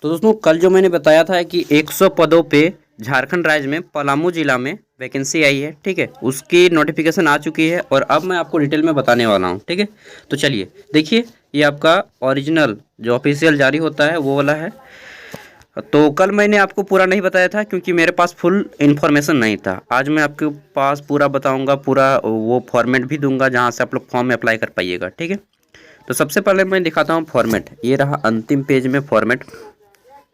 तो दोस्तों कल जो मैंने बताया था कि 100 पदों पे झारखंड राज्य में पलामू जिला में वैकेंसी आई है, ठीक है, उसकी नोटिफिकेशन आ चुकी है और अब मैं आपको डिटेल में बताने वाला हूँ, ठीक है। तो चलिए देखिए, ये आपका ओरिजिनल जो ऑफिशियल जारी होता है वो वाला है। तो कल मैंने आपको पूरा नहीं बताया था क्योंकि मेरे पास फुल इन्फॉर्मेशन नहीं था। आज मैं आपके पास पूरा बताऊँगा, पूरा वो फॉर्मेट भी दूंगा जहाँ से आप लोग फॉर्म अप्लाई कर पाइएगा, ठीक है। तो सबसे पहले मैं दिखाता हूँ फॉर्मेट। ये रहा अंतिम पेज में फॉर्मेट,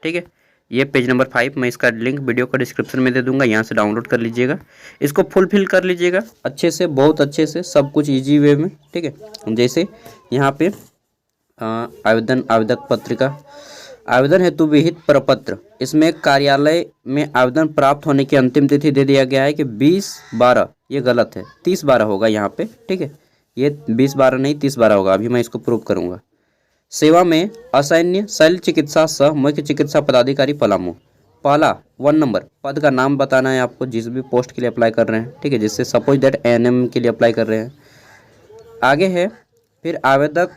ठीक है। ये पेज नंबर 5, मैं इसका लिंक वीडियो का डिस्क्रिप्शन में दे दूंगा, यहाँ से डाउनलोड कर लीजिएगा। इसको फुल फिल कर लीजिएगा अच्छे से, बहुत अच्छे से, सब कुछ इजी वे में, ठीक है। जैसे यहाँ पे आवेदक पत्रिका, आवेदन हेतु विहित प्रपत्र, इसमें कार्यालय में आवेदन प्राप्त होने की अंतिम तिथि दे दिया गया है कि 20/12, ये गलत है, 30/12 होगा यहाँ पे, ठीक है। ये 20/12 नहीं 30/12 होगा, अभी मैं इसको प्रूव करूँगा। सेवा में असैन्य शल्य चिकित्सा सह मुख्य चिकित्सा पदाधिकारी पलामू। पहला 1 नंबर, पद का नाम बताना है आपको जिस भी पोस्ट के लिए अप्लाई कर रहे हैं, ठीक है। जिससे सपोज दैट एएनएम के लिए अप्लाई कर रहे हैं। आगे है फिर आवेदक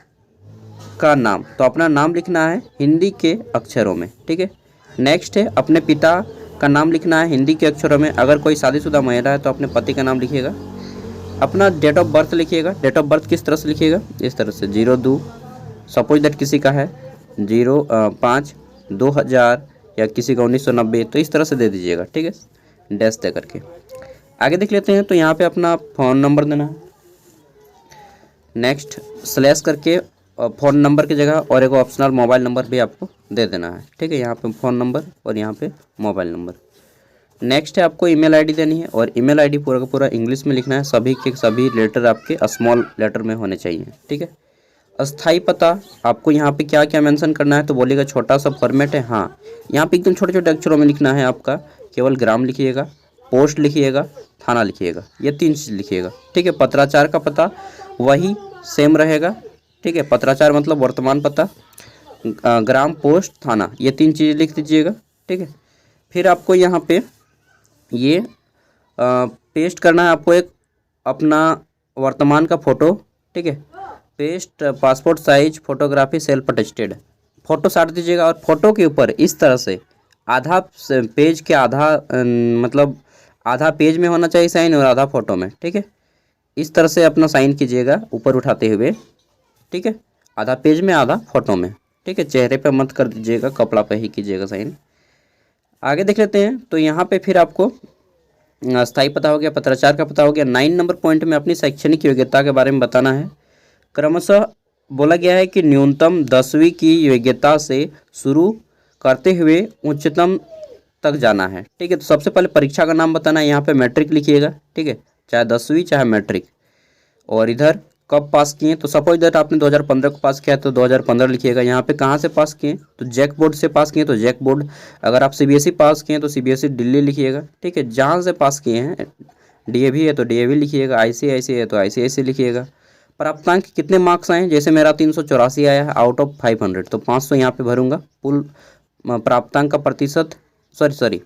का नाम, तो अपना नाम लिखना है हिंदी के अक्षरों में, ठीक है। नेक्स्ट है अपने पिता का नाम लिखना है हिंदी के अक्षरों में। अगर कोई शादीशुदा महिला है तो अपने पति का नाम लिखिएगा। अपना डेट ऑफ बर्थ लिखिएगा। डेट ऑफ बर्थ किस तरह से लिखिएगा, इस तरह से 02, सपोज दैट किसी का है 05/2000 या किसी का 1990, तो इस तरह से दे दीजिएगा, ठीक है, डैश दे करके। आगे देख लेते हैं, तो यहाँ पे अपना फ़ोन नंबर देना है। नेक्स्ट स्लैश करके फ़ोन नंबर की जगह और एक ऑप्शनल मोबाइल नंबर भी आपको दे देना है, ठीक है। यहाँ पे फ़ोन नंबर और यहाँ पे मोबाइल नंबर। नेक्स्ट है आपको ईमेल आईडी देनी है और ईमेल आईडी पूरा का पूरा इंग्लिश में लिखना है। सभी के सभी लेटर आपके स्मॉल लेटर में होने चाहिए, ठीक है। अस्थाई पता आपको यहाँ पे क्या क्या मेंशन करना है, तो बोलिएगा छोटा सा फॉर्मेट है, हाँ। यहाँ पे एकदम छोटे छोटे अक्षरों में लिखना है आपका, केवल ग्राम लिखिएगा, पोस्ट लिखिएगा, थाना लिखिएगा, ये 3 चीज़ लिखिएगा, ठीक है। पत्राचार का पता वही सेम रहेगा, ठीक है। पत्राचार मतलब वर्तमान पता, ग्राम, पोस्ट, थाना, ये 3 चीज़ लिख दीजिएगा, ठीक है। फिर आपको यहाँ पे ये पेस्ट करना है आपको एक अपना वर्तमान का फ़ोटो, ठीक है। Paste passport size photography self attested, photo साट दीजिएगा और फोटो के ऊपर इस तरह से आधा पेज के आधा मतलब आधा पेज में होना चाहिए साइन और आधा फ़ोटो में, ठीक है। इस तरह से अपना साइन कीजिएगा ऊपर उठाते हुए, ठीक है। आधा पेज में आधा फ़ोटो में, ठीक है। चेहरे पे मत कर दीजिएगा, कपड़ा पे ही कीजिएगा साइन। आगे देख लेते हैं, तो यहाँ पे फिर आपको स्थायी पता हो गया, पत्राचार का पता हो गया। 9 नंबर पॉइंट में अपनी शैक्षणिक योग्यता के बारे में बताना है। क्रमशः बोला गया है कि न्यूनतम 10वीं की योग्यता से शुरू करते हुए उच्चतम तक जाना है, ठीक है। तो सबसे पहले परीक्षा का नाम बताना है, यहाँ पे मैट्रिक लिखिएगा, ठीक है, चाहे 10वीं चाहे मैट्रिक। और इधर कब पास किए, तो सपोज दैट आपने 2015 को पास किया तो 2015 लिखिएगा। यहाँ पे कहाँ से पास किए, तो जैक बोर्ड से पास किए तो जैक बोर्ड। अगर आप सीबीएसई पास किए तो सीबीएसई दिल्ली लिखिएगा, ठीक है। जहाँ से पास किए हैं, डीएवी है तो डीएवी लिखिएगा, आईसीआईसी है तो आईसीआईसी लिखिएगा। प्राप्तांक कितने मार्क्स आए, जैसे मेरा 384 आया है आउट ऑफ 500, तो 500 यहाँ पे भरूंगा। कुल प्राप्तांक का प्रतिशत, सॉरी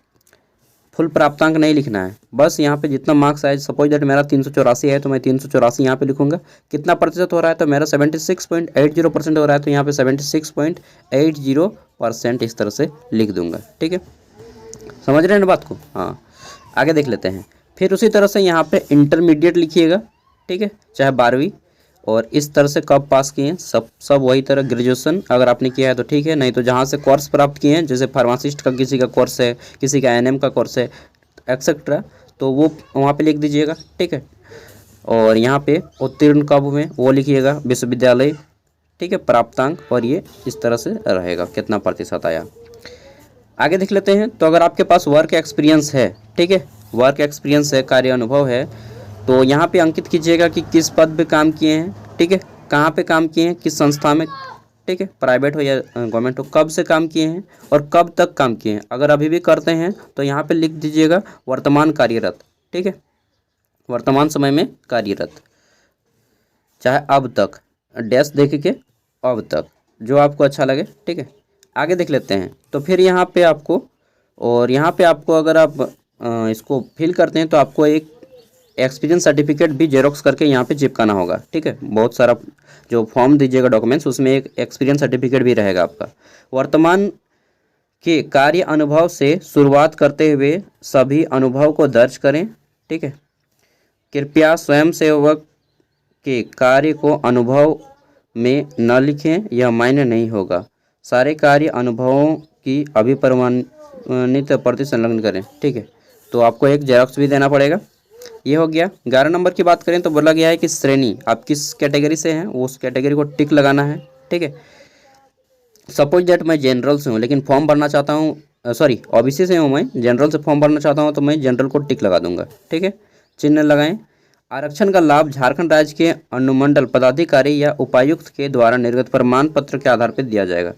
फुल प्राप्तांक नहीं लिखना है, बस यहाँ पे जितना मार्क्स आए। सपोज दैट मेरा 384 है तो मैं 384 यहाँ पे लिखूंगा। कितना प्रतिशत हो रहा है, तो मेरा 76.80% हो रहा है, तो यहाँ पे 76.80% इस तरह से लिख दूंगा, ठीक है। समझ रहे हैं ना बात को, हाँ। आगे देख लेते हैं। फिर उसी तरह से यहाँ पे इंटरमीडिएट लिखिएगा, ठीक है, चाहे 12वीं। और इस तरह से कब पास किए हैं, सब वही तरह। ग्रेजुएशन अगर आपने किया है तो ठीक है, नहीं तो जहाँ से कोर्स प्राप्त किए हैं, जैसे फार्मासिस्ट का किसी का कोर्स है, किसी का एएनएम का कोर्स है, एक्सेट्रा, तो वो वहाँ पे लिख दीजिएगा, ठीक है। और यहाँ पे उत्तीर्ण कब हुए वो लिखिएगा, विश्वविद्यालय, ठीक है, प्राप्तांक, और ये इस तरह से रहेगा कितना प्रतिशत आया। आगे देख लेते हैं। तो अगर आपके पास वर्क एक्सपीरियंस है, ठीक है, वर्क एक्सपीरियंस है, कार्य अनुभव है, तो यहाँ पे अंकित कीजिएगा कि किस पद पे काम किए हैं, ठीक है, कहाँ पे काम किए हैं, किस संस्था में, ठीक है, प्राइवेट हो या गवर्नमेंट हो, कब से काम किए हैं और कब तक काम किए हैं। अगर अभी भी करते हैं तो यहाँ पे लिख दीजिएगा वर्तमान कार्यरत, ठीक है, वर्तमान समय में कार्यरत, चाहे अब तक, डैश देख के अब तक, जो आपको अच्छा लगे, ठीक है। आगे देख लेते हैं। तो फिर यहाँ पे आपको, और यहाँ पे आपको अगर आप इसको फिल करते हैं तो आपको एक एक्सपीरियंस सर्टिफिकेट भी जेरोक्स करके यहाँ पे चिपकाना होगा, ठीक है। बहुत सारा जो फॉर्म दीजिएगा डॉक्यूमेंट्स, उसमें एक एक्सपीरियंस सर्टिफिकेट भी रहेगा आपका। वर्तमान के कार्य अनुभव से शुरुआत करते हुए सभी अनुभव को दर्ज करें। ठीक है, कृपया स्वयंसेवक के कार्य को अनुभव में न लिखें, यह मान्य नहीं होगा। सारे कार्य अनुभवों की अभिप्रमाणित प्रति संलग्न करें। ठीक है, तो आपको एक जेरॉक्स भी देना पड़ेगा। ये हो गया। 11 नंबर की बात करें तो बोला गया है कि श्रेणी, आप किस कैटेगरी से हैं उस कैटेगरी को टिक लगाना है। ठीक है, सपोज दैट मैं जनरल से हूँ लेकिन फॉर्म भरना चाहता हूँ, सॉरी ओबीसी से हूँ, मैं जनरल से फॉर्म भरना चाहता हूँ तो मैं जनरल को टिक लगा दूंगा। ठीक है, चिन्ह लगाएं। आरक्षण का लाभ झारखंड राज्य के अनुमंडल पदाधिकारी या उपायुक्त के द्वारा निर्गत प्रमाण पत्र के आधार पर दिया जाएगा।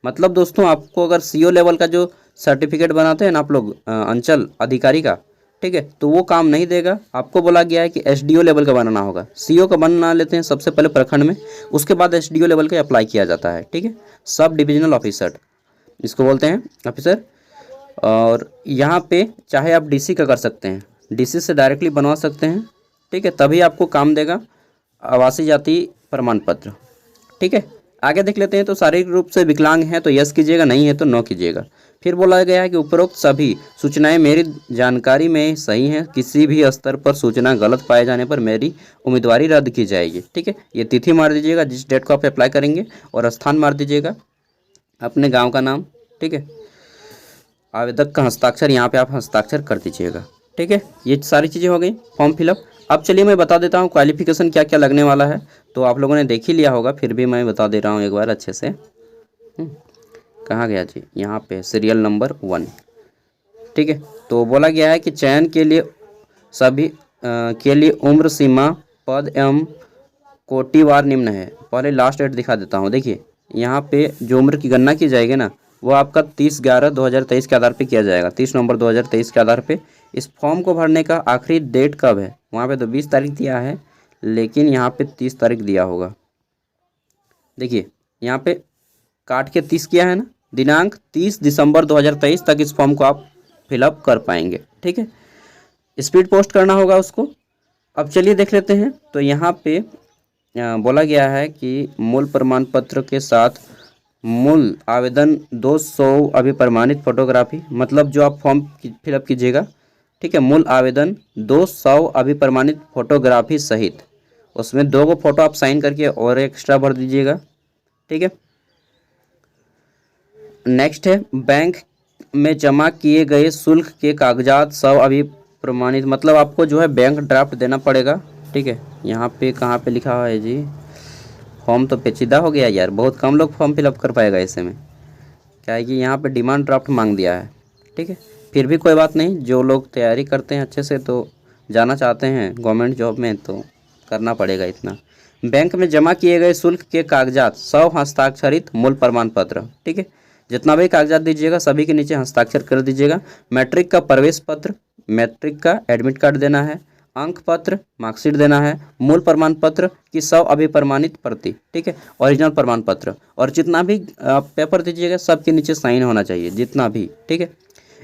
मतलब दोस्तों, आपको अगर सीओ लेवल का जो सर्टिफिकेट बनाते हैं ना आप लोग अंचल अधिकारी का, ठीक है, तो वो काम नहीं देगा। आपको बोला गया है कि एसडीओ लेवल का बनाना होगा। सीओ का बना लेते हैं सबसे पहले प्रखंड में, उसके बाद एसडीओ लेवल का अप्लाई किया जाता है। ठीक है, सब डिविजनल ऑफिसर इसको बोलते हैं, ऑफिसर। और यहाँ पे चाहे आप डीसी का कर सकते हैं, डीसी से डायरेक्टली बनवा सकते हैं। ठीक है, तभी आपको काम देगा आवासीय जाति प्रमाण पत्र। ठीक है, आगे देख लेते हैं। तो शारीरिक रूप से विकलांग हैं तो यस कीजिएगा, नहीं है तो नो कीजिएगा। फिर बोला गया है कि उपरोक्त सभी सूचनाएं मेरी जानकारी में सही हैं, किसी भी स्तर पर सूचना गलत पाए जाने पर मेरी उम्मीदवारी रद्द की जाएगी। ठीक है, ये तिथि मार दीजिएगा जिस डेट को आप अप्लाई करेंगे, और स्थान मार दीजिएगा अपने गांव का नाम। ठीक है, आवेदक का हस्ताक्षर यहाँ पे आप हस्ताक्षर कर दीजिएगा। ठीक है, ये सारी चीज़ें हो गई फॉर्म फिलअप। अब चलिए मैं बता देता हूँ क्वालिफिकेशन क्या क्या लगने वाला है। तो आप लोगों ने देख ही लिया होगा, फिर भी मैं बता दे रहा हूँ एक बार अच्छे से। कहाँ गया जी, यहाँ पे सीरियल नंबर 1। ठीक है, तो बोला गया है कि चयन के लिए सभी के लिए उम्र सीमा पद एवं कोटिवार निम्न है। पहले लास्ट डेट दिखा देता हूँ। देखिए यहाँ पे जो उम्र की गणना की जाएगी ना, वो आपका 30/11/2023 के आधार पे किया जाएगा। 30 नवंबर 2023 के आधार पे। इस फॉर्म को भरने का आखिरी डेट कब है, वहाँ पे तो 20 तारीख दिया है, लेकिन यहाँ पे 30 तारीख दिया होगा। देखिए यहाँ पे काट के 30 किया है ना, दिनांक 30 दिसंबर 2023 तक इस फॉर्म को आप फिलअप कर पाएंगे। ठीक है, स्पीड पोस्ट करना होगा उसको। अब चलिए देख लेते हैं। तो यहाँ पे बोला गया है कि मूल प्रमाण पत्र के साथ मूल आवेदन 200 अभिप्रमाणित फोटोग्राफी, मतलब जो आप फॉर्म फिलअप कीजिएगा, ठीक है, मूल आवेदन 200 अभिप्रमाणित फोटोग्राफी सहित उसमें 2 फोटो आप साइन करके और एक्स्ट्रा भर दीजिएगा। ठीक है, नेक्स्ट है बैंक में जमा किए गए शुल्क के कागजात 100 अभिप्रमाणित, मतलब आपको जो है बैंक ड्राफ्ट देना पड़ेगा। ठीक है, यहाँ पे कहाँ पे लिखा हुआ है जी, फॉर्म तो पेचीदा हो गया यार, बहुत कम लोग फॉर्म फिलअप कर पाएगा ऐसे में, क्या है कि यहाँ पे डिमांड ड्राफ्ट मांग दिया है। ठीक है, फिर भी कोई बात नहीं, जो लोग तैयारी करते हैं अच्छे से, तो जाना चाहते हैं गवर्नमेंट जॉब में, तो करना पड़ेगा इतना। बैंक में जमा किए गए शुल्क के कागजात 100 हस्ताक्षरित मूल प्रमाण पत्र। ठीक है, जितना भी कागजात दीजिएगा सभी के नीचे हस्ताक्षर कर दीजिएगा। मैट्रिक का प्रवेश पत्र, मैट्रिक का एडमिट कार्ड देना है, अंक पत्र, मार्कशीट देना है, मूल प्रमाण पत्र की 100 अभिप्रमाणित प्रति, ठीक है, ओरिजिनल प्रमाण पत्र, और जितना भी पेपर दीजिएगा सबके नीचे साइन होना चाहिए, जितना भी। ठीक है,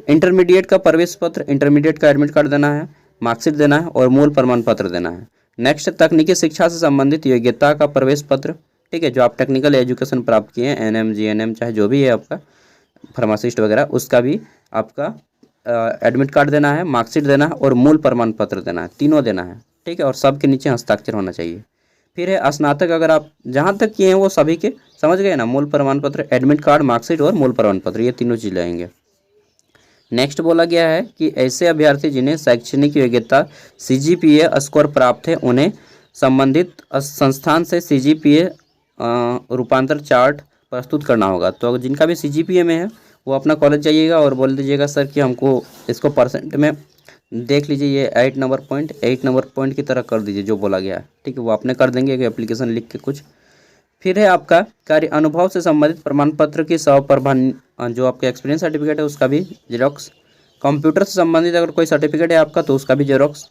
इंटरमीडिएट का प्रवेश पत्र, इंटरमीडिएट का एडमिट कार्ड देना है, मार्कशीट देना है और मूल प्रमाण पत्र देना है। नेक्स्ट, तकनीकी शिक्षा से संबंधित योग्यता का प्रवेश पत्र, ठीक है, जो आप टेक्निकल एजुकेशन प्राप्त किए हैं, एनएम जीएनएम चाहे जो भी है आपका, फार्मासिस्ट वगैरह, उसका भी आपका एडमिट कार्ड देना है, मार्कशीट देना है और मूल प्रमाण पत्र देना है, तीनों देना है। ठीक है, और सबके नीचे हस्ताक्षर होना चाहिए। फिर है स्नातक, अगर आप जहाँ तक किए हैं वो सभी के समझ गए ना, मूल प्रमाण पत्र, एडमिट कार्ड, मार्कशीट और मूल प्रमाण पत्र, ये तीनों चीज़ लगेंगे। नेक्स्ट बोला गया है कि ऐसे अभ्यर्थी जिन्हें शैक्षणिक योग्यता सीजीपीए स्कोर प्राप्त है उन्हें संबंधित संस्थान से सीजीपीए रूपांतर चार्ट प्रस्तुत करना होगा। तो जिनका भी सीजीपीए में है वो अपना कॉलेज जाइएगा और बोल दीजिएगा सर कि हमको इसको परसेंट में देख लीजिए, ये 8 नंबर पॉइंट की तरह कर दीजिए जो बोला गया है। ठीक है, वो आपने कर देंगे एक एप्लीकेशन लिख के कुछ। फिर है आपका कार्य अनुभव से संबंधित प्रमाण पत्र की 100 प्रमाण, जो आपका एक्सपीरियंस सर्टिफिकेट है उसका भी जेरोक्स। कंप्यूटर से संबंधित अगर कोई सर्टिफिकेट है आपका तो उसका भी जेरोक्स।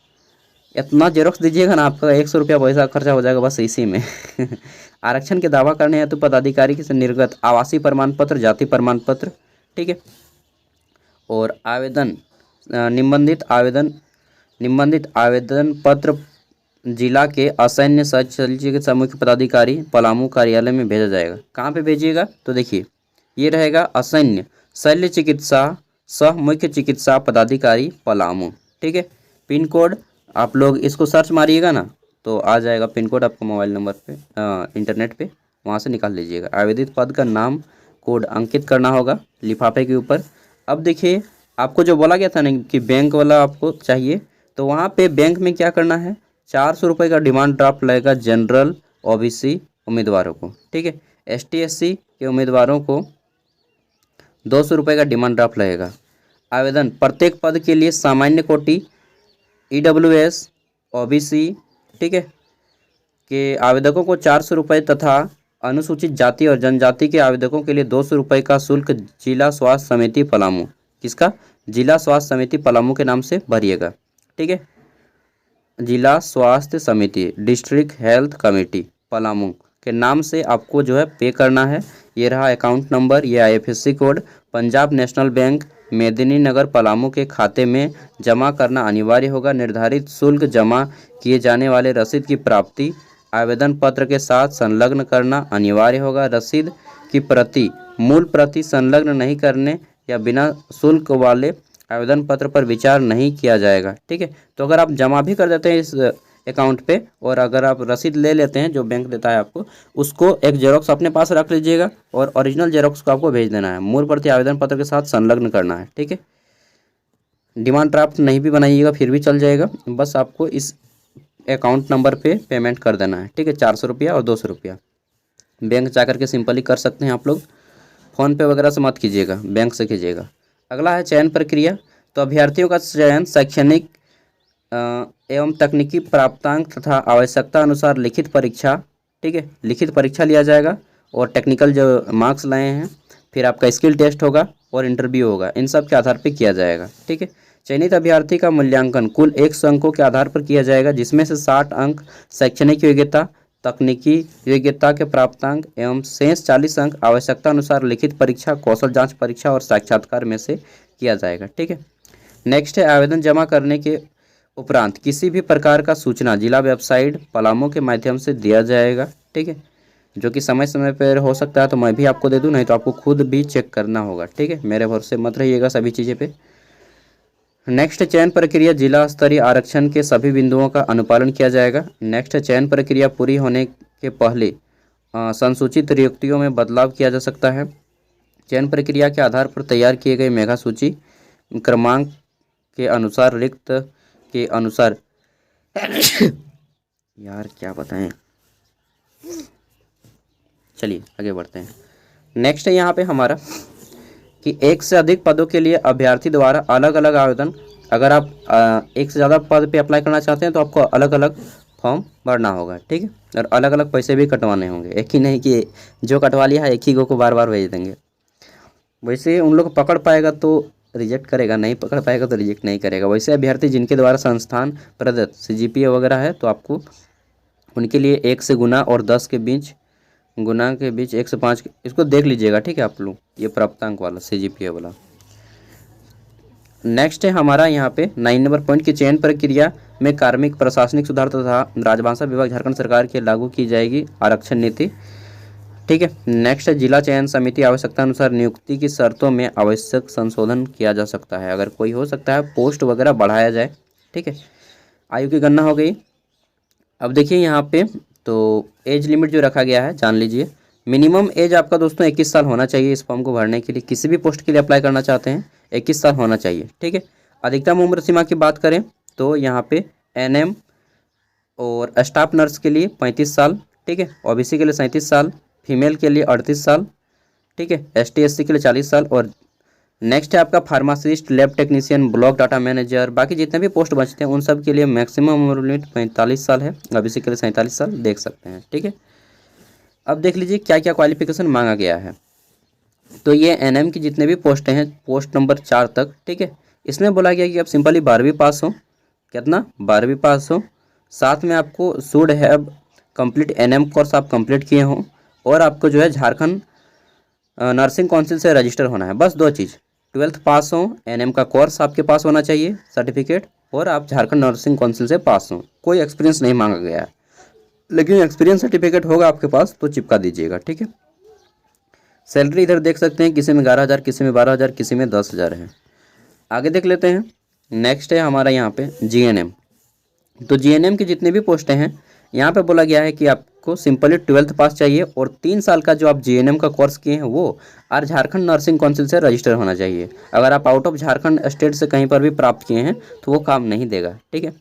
इतना जेरोक्स दीजिएगा ना, आपका 100 रुपया पैसा खर्चा हो जाएगा बस इसी में। आरक्षण के दावा करने हेतु पदाधिकारी से निर्गत आवासीय प्रमाण पत्र, जाति प्रमाण पत्र, ठीक है, और आवेदन निम्नलिखित आवेदन पत्र जिला के असैन्य सचिव समूह के पदाधिकारी पलामू कार्यालय में भेजा जाएगा। कहाँ पे भेजिएगा, तो देखिए ये रहेगा असैन्य शल्य चिकित्सा सह मुख्य चिकित्सा पदाधिकारी पलामू। ठीक है, पिन कोड आप लोग इसको सर्च मारिएगा ना तो आ जाएगा पिन कोड आपको मोबाइल नंबर पे, इंटरनेट पे, वहाँ से निकाल लीजिएगा। आवेदित पद का नाम कोड अंकित करना होगा लिफाफे के ऊपर। अब देखिए आपको जो बोला गया था ना कि बैंक वाला आपको चाहिए, तो वहाँ पे बैंक में क्या करना है, 400 रुपये का डिमांड ड्राफ्ट लगेगा जनरल ओबीसी उम्मीदवारों को। ठीक है, एसटी एससी के उम्मीदवारों को 200 रुपये का डिमांड ड्राफ्ट लगेगा। आवेदन प्रत्येक पद के लिए सामान्य कोटि ईडब्ल्यूएस ओबीसी, ठीक है, के आवेदकों को 400 रुपये तथा अनुसूचित जाति और जनजाति के आवेदकों के लिए 200 रुपये का शुल्क जिला स्वास्थ्य समिति पलामू, किसका, जिला स्वास्थ्य समिति पलामू के नाम से भरिएगा। ठीक है, जिला स्वास्थ्य समिति डिस्ट्रिक्ट हेल्थ कमेटी पलामू के नाम से आपको जो है पे करना है। ये रहा अकाउंट नंबर, ये IFSC code. Punjab national bank मेदिनी नगर पलामू के खाते में जमा करना अनिवार्य होगा। निर्धारित शुल्क जमा किए जाने वाले रसीद की प्राप्ति आवेदन पत्र के साथ संलग्न करना अनिवार्य होगा। रसीद की प्रति मूल प्रति संलग्न नहीं करने या बिना शुल्क वाले आवेदन पत्र पर विचार नहीं किया जाएगा। ठीक है, तो अगर आप जमा भी कर देते हैं इस अकाउंट पे और अगर आप रसीद ले लेते हैं जो बैंक देता है आपको, उसको एक जेरोक्स अपने पास रख लीजिएगा और ओरिजिनल जेरोक्स को आपको भेज देना है। मूल प्रति आवेदन पत्र के साथ संलग्न करना है। ठीक है, डिमांड ड्राफ्ट नहीं भी बनाइएगा फिर भी चल जाएगा, बस आपको इस अकाउंट नंबर पे पेमेंट कर देना है। ठीक है, 400 रुपया और 200 रुपया बैंक जाकर के सिंपली कर सकते हैं आप लोग। फ़ोन पे वगैरह से मत कीजिएगा, बैंक से कीजिएगा। अगला है चयन प्रक्रिया। तो अभ्यर्थियों का चयन शैक्षणिक एवं तकनीकी प्राप्तांक तथा आवश्यकता अनुसार लिखित परीक्षा, ठीक है, लिखित परीक्षा लिया जाएगा और टेक्निकल जो मार्क्स लाए हैं, फिर आपका स्किल टेस्ट होगा और इंटरव्यू होगा, इन सब के आधार पर किया जाएगा। ठीक है, चयनित अभ्यर्थी का मूल्यांकन कुल 100 अंकों के आधार पर किया जाएगा, जिसमें से 60 अंक शैक्षणिक योग्यता, तकनीकी योग्यता के प्राप्तांक एवं शेष 40 अंक आवश्यकता अनुसार लिखित परीक्षा, कौशल जांच परीक्षा और साक्षात्कार में से किया जाएगा। ठीक है, नेक्स्ट है आवेदन जमा करने के उपरांत किसी भी प्रकार का सूचना जिला वेबसाइट पलामू के माध्यम से दिया जाएगा। ठीक है, जो कि समय समय पर हो सकता है तो मैं भी आपको दे दूं, नहीं तो आपको खुद भी चेक करना होगा। ठीक है, मेरे भरोसे मत रहिएगा सभी चीज़ें पे। नेक्स्ट चयन प्रक्रिया जिला स्तरीय आरक्षण के सभी बिंदुओं का अनुपालन किया जाएगा। नेक्स्ट चयन प्रक्रिया पूरी होने के पहले संसूचित रियुक्तियों में बदलाव किया जा सकता है। चयन प्रक्रिया के आधार पर तैयार किए गए मेगा सूची क्रमांक के अनुसार रिक्त के अनुसार यार क्या बताएं, चलिए आगे बढ़ते हैं। नेक्स्ट है यहाँ पे हमारा कि एक से अधिक पदों के लिए अभ्यर्थी द्वारा अलग अलग आवेदन, अगर आप एक से ज़्यादा पद पे अप्लाई करना चाहते हैं तो आपको अलग अलग फॉर्म भरना होगा। ठीक है, और अलग अलग पैसे भी कटवाने होंगे, एक ही नहीं कि जो कटवा लिया है एक ही को बार बार भेज देंगे। वैसे उन लोग पकड़ पाएगा तो रिजेक्ट करेगा, नहीं पकड़ पाएगा तो रिजेक्ट नहीं करेगा। वैसे अभ्यर्थी जिनके द्वारा संस्थान प्रदत्त CGPA वगैरह है तो आपको उनके लिए 1 से गुना और 10 के बीच, गुना के बीच 1 से 5, इसको देख लीजिएगा। ठीक है, आप लोग ये प्राप्तांक वाला CGPA वाला। नेक्स्ट है हमारा यहाँ पे 9 नंबर पॉइंट की चयन प्रक्रिया में कार्मिक प्रशासनिक सुधार तथा राजभाषा विभाग झारखंड सरकार के लागू की जाएगी आरक्षण नीति। ठीक है, नेक्स्ट है जिला चयन समिति आवश्यकता अनुसार नियुक्ति की शर्तों में आवश्यक संशोधन किया जा सकता है, अगर कोई हो सकता है पोस्ट वगैरह बढ़ाया जाए। ठीक है, आयु की गणना हो गई। अब देखिए यहाँ पे तो एज लिमिट जो रखा गया है जान लीजिए। मिनिमम एज आपका दोस्तों 21 साल होना चाहिए इस फॉर्म को भरने के लिए, किसी भी पोस्ट के लिए अप्लाई करना चाहते हैं 21 साल होना चाहिए। ठीक है, अधिकतम उम्र सीमा की बात करें तो यहाँ पे NM और स्टाफ नर्स के लिए 35 साल, ठीक है, OBC के लिए 37 साल, फीमेल के लिए 38 साल, ठीक है, ST SC के लिए 40 साल। और नेक्स्ट है आपका pharmacist, lab technician, block data manager, बाकी जितने भी पोस्ट बचते हैं उन सब के लिए मैक्सिमम उम्र लिमिट 45 साल है, OBC के लिए 47 साल, देख सकते हैं। ठीक है, अब देख लीजिए क्या क्या क्वालिफिकेशन मांगा गया है। तो ये NM की जितने भी पोस्टें हैं पोस्ट नंबर 4 तक, ठीक है, इसमें बोला गया कि आप सिंपली 12वीं पास हो, कितना 12वीं पास हो, साथ में आपको should have complete NM course आप कंप्लीट किए हों और आपको जो है झारखंड नर्सिंग काउंसिल से रजिस्टर होना है। बस 2 चीज़, 12th पास हो, NM का कोर्स आपके पास होना चाहिए सर्टिफिकेट, और आप झारखंड नर्सिंग काउंसिल से पास हो। कोई एक्सपीरियंस नहीं मांगा गया है, लेकिन एक्सपीरियंस सर्टिफिकेट होगा आपके पास तो चिपका दीजिएगा। ठीक है, सैलरी इधर देख सकते हैं, किसी में 11,000, किसी में 12,000, किसी में 10,000 है। आगे देख लेते हैं। नेक्स्ट है हमारा यहाँ पे जीएनएम। तो जीएनएम की जितनी भी पोस्टें हैं यहाँ पे बोला गया है कि आपको सिंपली 12th पास चाहिए और 3 साल का जो आप जीएनएम का कोर्स किए हैं वो आर झारखंड नर्सिंग काउंसिल से रजिस्टर होना चाहिए। अगर आप आउट ऑफ झारखंड स्टेट से कहीं पर भी प्राप्त किए हैं तो वो काम नहीं देगा, ठीक है।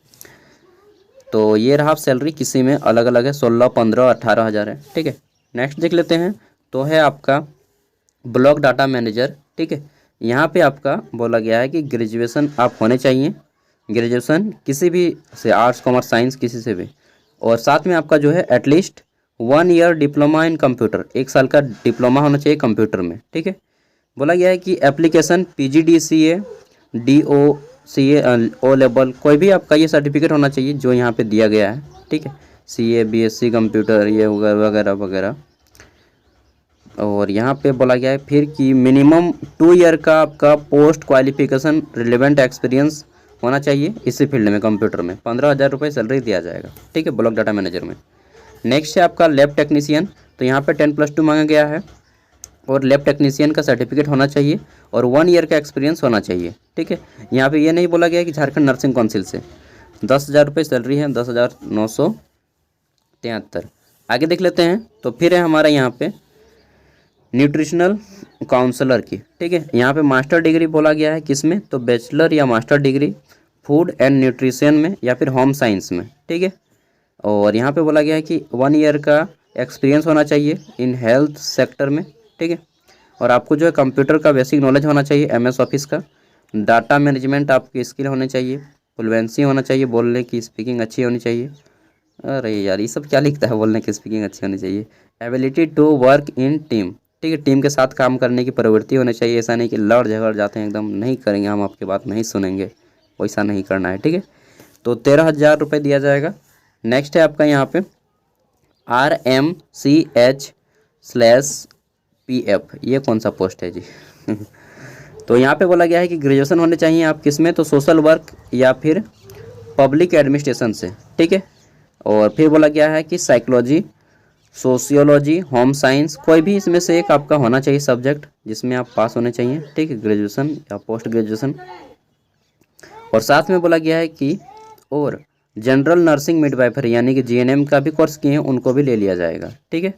तो ये रहा सैलरी, किसी में अलग अलग है, 16, 15, 18,000 है, ठीक है। नेक्स्ट देख लेते हैं। तो है आपका ब्लॉक डाटा मैनेजर, ठीक है। यहाँ पे आपका बोला गया है कि ग्रेजुएशन आप होने चाहिए, ग्रेजुएशन किसी भी से, आर्ट्स कॉमर्स साइंस किसी से भी, और साथ में आपका जो है at least 1 year diploma in computer, 1 साल का डिप्लोमा होना चाहिए कंप्यूटर में, ठीक है। बोला गया है कि application PGDCA, DOCA, O level कोई भी आपका ये सर्टिफिकेट होना चाहिए जो यहाँ पे दिया गया है, ठीक है। CA BSc कंप्यूटर ये वगैरह वगैरह। और यहाँ पे बोला गया है फिर कि मिनिमम 2 ईयर का आपका पोस्ट क्वालिफिकेशन रिलेवेंट एक्सपीरियंस होना चाहिए इसी फील्ड में, कंप्यूटर में। 15,000 रुपये सैलरी दिया जाएगा, ठीक है, ब्लॉक डाटा मैनेजर में। नेक्स्ट है आपका लैब टेक्नीशियन। तो यहाँ पे 10+2 मांगा गया है और लैब टेक्नीशियन का सर्टिफिकेट होना चाहिए और 1 ईयर का एक्सपीरियंस होना चाहिए, ठीक है। यहाँ पे ये नहीं बोला गया कि झारखंड नर्सिंग काउंसिल से। 10,000 रुपये सैलरी है, 10,973। आगे देख लेते हैं। तो फिर है हमारा यहाँ पे न्यूट्रिशनल काउंसलर की, ठीक है। यहाँ पे मास्टर डिग्री बोला गया है, किस में, तो बैचलर या master degree food and nutrition में या फिर होम साइंस में, ठीक है। और यहाँ पे बोला गया है कि 1 ईयर का एक्सपीरियंस होना चाहिए इन हेल्थ सेक्टर में, ठीक है। और आपको जो है कंप्यूटर का बेसिक नॉलेज होना चाहिए, MS ऑफिस का, डाटा मैनेजमेंट आपकी स्किल होने चाहिए, फ्लुएंसी होना चाहिए, बोलने की स्पीकिंग अच्छी होनी चाहिए। अरे यार ये सब क्या लिखता है, बोलने की स्पीकिंग अच्छी होनी चाहिए। Ability to work in team, ठीक है, टीम के साथ काम करने की प्रवृत्ति होनी चाहिए। ऐसा नहीं कि लड़ झगड़ जाते हैं एकदम, नहीं करेंगे हम आपकी बात, नहीं सुनेंगे, वैसा नहीं करना है, ठीक है। तो 13,000 रुपये दिया जाएगा। नेक्स्ट है आपका यहाँ पे RMCH/PF, ये कौन सा पोस्ट है जी तो यहाँ पे बोला गया है कि ग्रेजुएशन होने चाहिए आप किस में, तो सोशल वर्क या फिर पब्लिक एडमिनिस्ट्रेशन से, ठीक है। और फिर बोला गया है कि साइकोलॉजी, सोशियोलॉजी, होम साइंस, कोई भी इसमें से एक आपका होना चाहिए सब्जेक्ट जिसमें आप पास होने चाहिए, ठीक है, ग्रेजुएशन या पोस्ट ग्रेजुएशन। और साथ में बोला गया है कि और जनरल नर्सिंग मिडवाइफरी यानी कि GNM का भी कोर्स किए हैं उनको भी ले लिया जाएगा, ठीक है।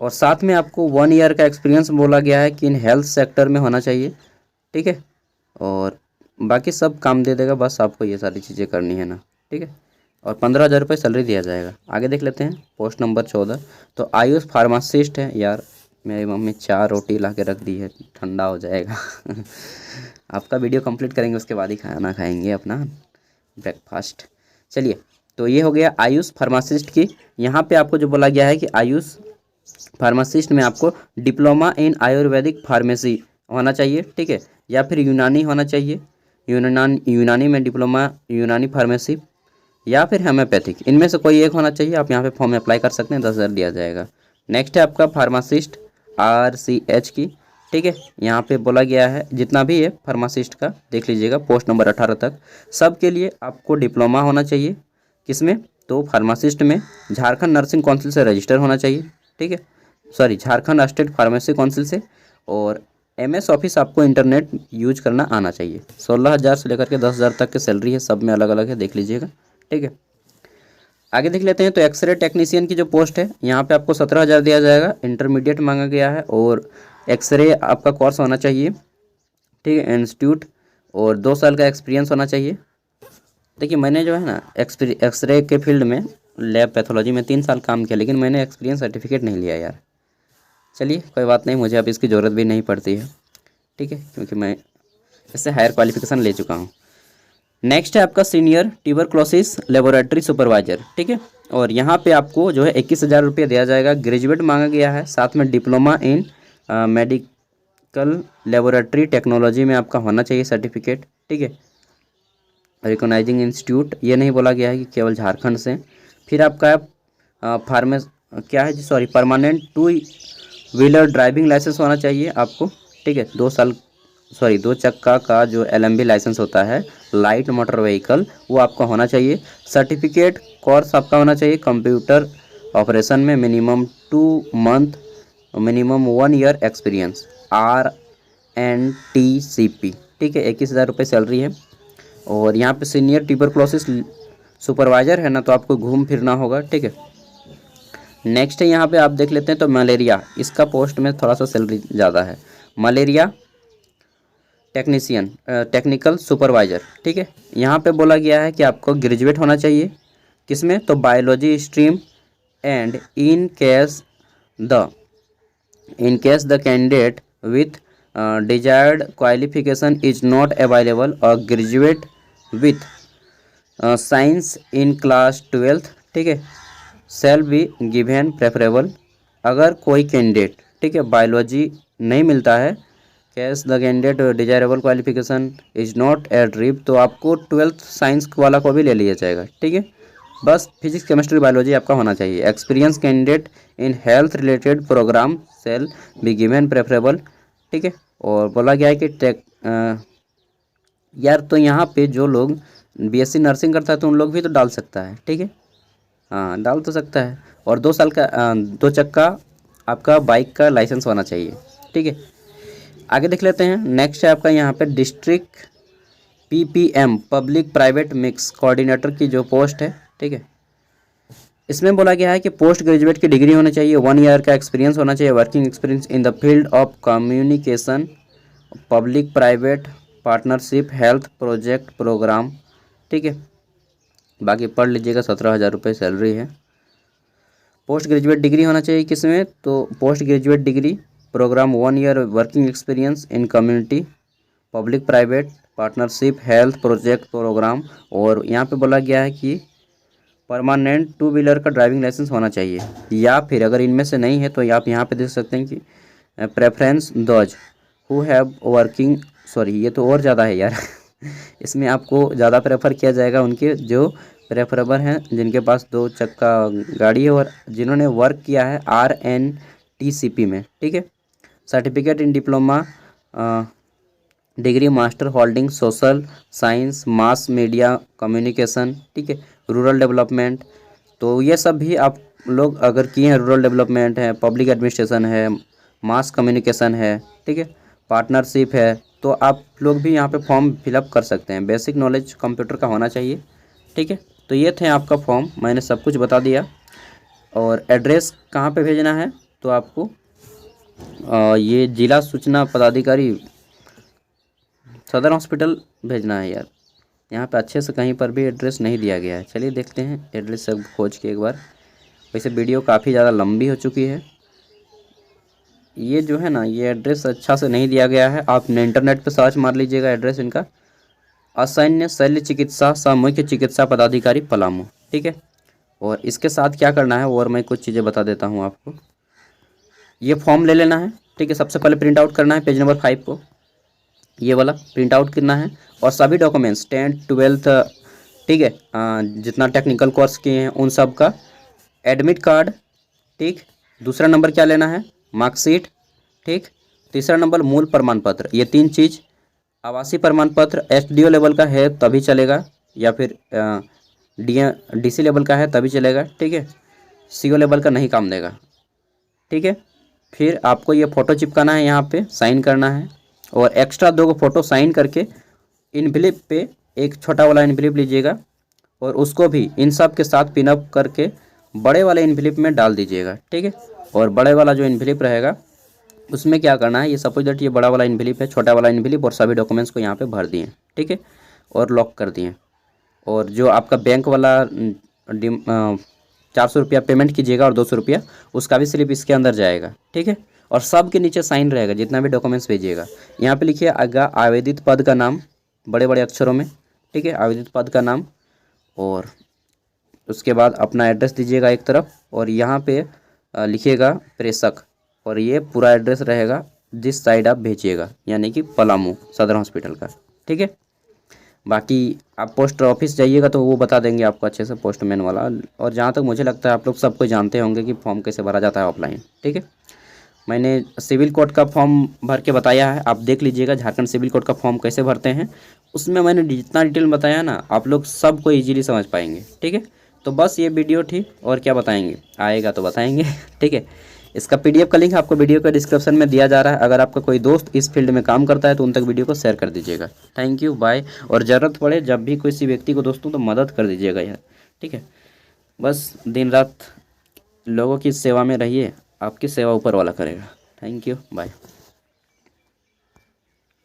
और साथ में आपको 1 ईयर का एक्सपीरियंस बोला गया है कि इन हेल्थ सेक्टर में होना चाहिए, ठीक है। और बाकी सब काम दे देगा, बस आपको ये सारी चीज़ें करनी है ना, ठीक है। और 15,000 रुपये सैलरी दिया जाएगा। आगे देख लेते हैं पोस्ट नंबर 14। तो आयुष फार्मासिस्ट है। यार मेरी मम्मी 4 रोटी ला के रख दी है, ठंडा हो जाएगा आपका वीडियो कंप्लीट करेंगे उसके बाद ही खाना खाएंगे अपना ब्रेकफास्ट। चलिए, तो ये हो गया आयुष फार्मासिस्ट की। यहाँ पे आपको जो बोला गया है कि आयुष फार्मासिस्ट में आपको डिप्लोमा इन आयुर्वेदिक फार्मेसी होना चाहिए, ठीक है, या फिर यूनानी होना चाहिए, यूनानी में डिप्लोमा यूनानी फार्मेसी, या फिर होम्योपैथिक, इनमें से कोई एक होना चाहिए। आप यहाँ पे फॉर्म अप्लाई कर सकते हैं, 10,000 दिया जाएगा। नेक्स्ट है आपका फार्मासिस्ट RCH की, ठीक है। यहाँ पे बोला गया है जितना भी है फार्मासिस्ट का देख लीजिएगा, पोस्ट नंबर 18 तक सब के लिए आपको डिप्लोमा होना चाहिए, किसमें, तो फार्मासिस्ट में झारखंड नर्सिंग काउंसिल से रजिस्टर होना चाहिए, ठीक है, sorry Jharkhand state pharmacy council से। और MS ऑफिस आपको इंटरनेट यूज करना आना चाहिए। 16,000 से लेकर के 10,000 तक की सैलरी है, सब में अलग अलग है, देख लीजिएगा, ठीक है। आगे देख लेते हैं। तो एक्सरे टेक्नीशियन की जो पोस्ट है यहाँ पे आपको 17,000 दिया जाएगा, इंटरमीडिएट मांगा गया है और एक्सरे आपका कोर्स होना चाहिए, ठीक है, इंस्टीट्यूट, और 2 साल का एक्सपीरियंस होना चाहिए। देखिए मैंने जो है ना एक्सरे के फील्ड में लैब पैथोलॉजी में 3 साल काम किया, लेकिन मैंने एक्सपीरियंस सर्टिफिकेट नहीं लिया यार। चलिए कोई बात नहीं, मुझे अब इसकी ज़रूरत भी नहीं पड़ती है, ठीक है, क्योंकि मैं इससे हायर क्वालिफिकेशन ले चुका हूँ। नेक्स्ट है आपका सीनियर ट्यूबरक्लोसिस लेबोरेटरी सुपरवाइजर, ठीक है। और यहाँ पे आपको जो है 21,000 रुपये दिया जाएगा। ग्रेजुएट मांगा गया है, साथ में diploma in medical laboratory technology में आपका होना चाहिए सर्टिफिकेट, ठीक है। रिकॉग्नाइजिंग इंस्टीट्यूट, ये नहीं बोला गया है कि केवल झारखंड से। फिर आपका क्या है जी, sorry, permanent 2 wheeler driving licence होना चाहिए आपको, ठीक है, 2 चक्का का जो LMB लाइसेंस होता है, लाइट मोटर व्हीकल, वो आपका होना चाहिए। सर्टिफिकेट कोर्स आपका होना चाहिए कंप्यूटर ऑपरेशन में, minimum 2 month minimum 1 year experience, RNTCP, ठीक है। 21,000 रुपये सैलरी है। और यहाँ पे सीनियर ट्यूबरक्लोसिस सुपरवाइजर है ना, तो आपको घूम फिरना होगा, ठीक है। नेक्स्ट है यहाँ पे आप देख लेते हैं तो मलेरिया, इसका पोस्ट में थोड़ा सा सैलरी ज़्यादा है। मलेरिया टेक्नीशियन, टेक्निकल सुपरवाइजर, ठीक है। यहाँ पे बोला गया है कि आपको ग्रेजुएट होना चाहिए, किसमें, तो biology stream, and in case the candidate with desired qualification is not available और graduate with science in class 12th, ठीक है, शैल बी गिवन प्रेफरेबल। अगर कोई कैंडिडेट, ठीक है, बायोलॉजी नहीं मिलता है, case the candidate desirable qualification is not at रिप, तो आपको 12th साइंस वाला को भी ले लिया जाएगा, ठीक है। बस फिजिक्स केमिस्ट्री बायोलॉजी आपका होना चाहिए। Experience candidate in health related programme shall be given preferable, ठीक है। और बोला गया है कि यार तो यहाँ पे जो लोग BSc नर्सिंग करता है तो उन लोग भी तो डाल सकता है, ठीक है, हाँ डाल तो सकता है। और 2 साल का 2 चक्का आपका बाइक का लाइसेंस होना चाहिए, ठीक है। आगे देख लेते हैं। नेक्स्ट है आपका यहाँ पे district PPM public private mix coordinator की जो पोस्ट है, ठीक है। इसमें बोला गया है कि पोस्ट ग्रेजुएट की डिग्री होनी चाहिए, 1 ईयर का एक्सपीरियंस होना चाहिए, working experience in the field of communication, public private partnership, health project programme, ठीक है। बाकी पढ़ लीजिएगा, 17,000 रुपये सैलरी है। पोस्ट ग्रेजुएट डिग्री होना चाहिए किसमें, तो post graduate degree programme, 1 year working experience in community, public private partnership, health project programme. और यहाँ पे बोला गया है कि परमानेंट 2 व्हीलर का ड्राइविंग लाइसेंस होना चाहिए, या फिर अगर इनमें से नहीं है तो आप यहाँ पे देख सकते हैं कि preference those who have working, sorry ये तो और ज़्यादा है यार इसमें आपको ज़्यादा प्रेफर किया जाएगा उनके जो प्रेफरेबल हैं, जिनके पास 2 चक्का गाड़ी है और जिन्होंने वर्क किया है RNTCP में, ठीक है। Certificate in diploma degree master holding social science mass media communication, ठीक है, रूरल डेवलपमेंट, तो ये सब भी आप लोग अगर किए हैं, रूरल डेवलपमेंट है, पब्लिक एडमिनिस्ट्रेशन है, मास कम्युनिकेशन है, ठीक है, पार्टनरशिप है, तो आप लोग भी यहाँ पे फॉर्म फिलअप कर सकते हैं। बेसिक नॉलेज कंप्यूटर का होना चाहिए, ठीक है। तो ये थे आपका फॉर्म, मैंने सब कुछ बता दिया। और एड्रेस कहाँ पे भेजना है, तो आपको ये जिला सूचना पदाधिकारी सदर हॉस्पिटल भेजना है यार। यहाँ पे अच्छे से कहीं पर भी एड्रेस नहीं दिया गया है। चलिए देखते हैं एड्रेस सब खोज के एक बार। वैसे वीडियो काफ़ी ज़्यादा लंबी हो चुकी है। ये जो है ना, ये एड्रेस अच्छा से नहीं दिया गया है। आपने इंटरनेट पे सर्च मार लीजिएगा एड्रेस इनका, असैन्य शल्य चिकित्सा सामूहिक चिकित्सा पदाधिकारी पलामू, ठीक है। और इसके साथ क्या करना है और मैं कुछ चीज़ें बता देता हूँ आपको। ये फॉर्म ले लेना है, ठीक है। सबसे पहले प्रिंट आउट करना है पेज नंबर 5 को, ये वाला प्रिंट आउट करना है। और सभी डॉक्यूमेंट्स 10th 12th, ठीक है, जितना टेक्निकल कोर्स किए हैं उन सब का एडमिट कार्ड, ठीक। दूसरा नंबर क्या लेना है, मार्कशीट, ठीक। तीसरा नंबर मूल प्रमाण पत्र, ये 3 चीज़। आवासीय प्रमाण पत्र SDO लेवल का है तभी चलेगा, या फिर DC लेवल का है तभी चलेगा, ठीक है। CO लेवल का नहीं काम देगा, ठीक है। फिर आपको ये फ़ोटो चिपकाना है, यहाँ पे साइन करना है। और एक्स्ट्रा 2 फ़ोटो साइन करके इनविलिप पे एक छोटा वाला इनविलिप लीजिएगा और उसको भी इन सब के साथ पिनअप करके बड़े वाले इनविलिप में डाल दीजिएगा, ठीक है। और बड़े वाला जो इनविलिप रहेगा उसमें क्या करना है, ये सपोज दैट ये बड़ा वाला इनविलिप है, छोटा वाला इनविलिप और सभी डॉक्यूमेंट्स को यहाँ पे भर दिए, ठीक है, और लॉक कर दिए। और जो आपका बैंक वाला 400 रुपया पेमेंट कीजिएगा और 200 रुपया उसका भी स्लिप इसके अंदर जाएगा, ठीक है। और सब के नीचे साइन रहेगा जितना भी डॉक्यूमेंट्स भेजिएगा। यहाँ पे लिखिए आवेदित पद का नाम बड़े बड़े अक्षरों में, ठीक है, आवेदित पद का नाम। और उसके बाद अपना एड्रेस दीजिएगा एक तरफ, और यहाँ पे लिखिएगा प्रेषक, और ये पूरा एड्रेस रहेगा जिस साइड आप भेजिएगा, यानी कि पलामू सदर हॉस्पिटल का, ठीक है। बाकी आप पोस्ट ऑफिस जाइएगा तो वो बता देंगे आपको अच्छे से, पोस्टमैन वाला। और जहाँ तक मुझे लगता है आप लोग सबको जानते होंगे कि फॉर्म कैसे भरा जाता है ऑफलाइन, ठीक है। मैंने सिविल कोड का फॉर्म भर के बताया है, आप देख लीजिएगा झारखंड सिविल कोड का फॉर्म कैसे भरते हैं। उसमें मैंने जितना डिटेल बताया ना, आप लोग सबको ईजिली समझ पाएंगे, ठीक है। तो बस ये वीडियो थी, और क्या बताएंगे, आएगा तो बताएंगे ठीक है। इसका PDF का लिंक आपको वीडियो के डिस्क्रिप्शन में दिया जा रहा है। अगर आपका कोई दोस्त इस फील्ड में काम करता है तो उन तक वीडियो को शेयर कर दीजिएगा। Thank you, bye. और ज़रूरत पड़े जब भी किसी व्यक्ति को दोस्तों तो मदद कर दीजिएगा यार, ठीक है। बस दिन रात लोगों की सेवा में रहिए, आपकी सेवा ऊपर वाला करेगा। Thank you, bye.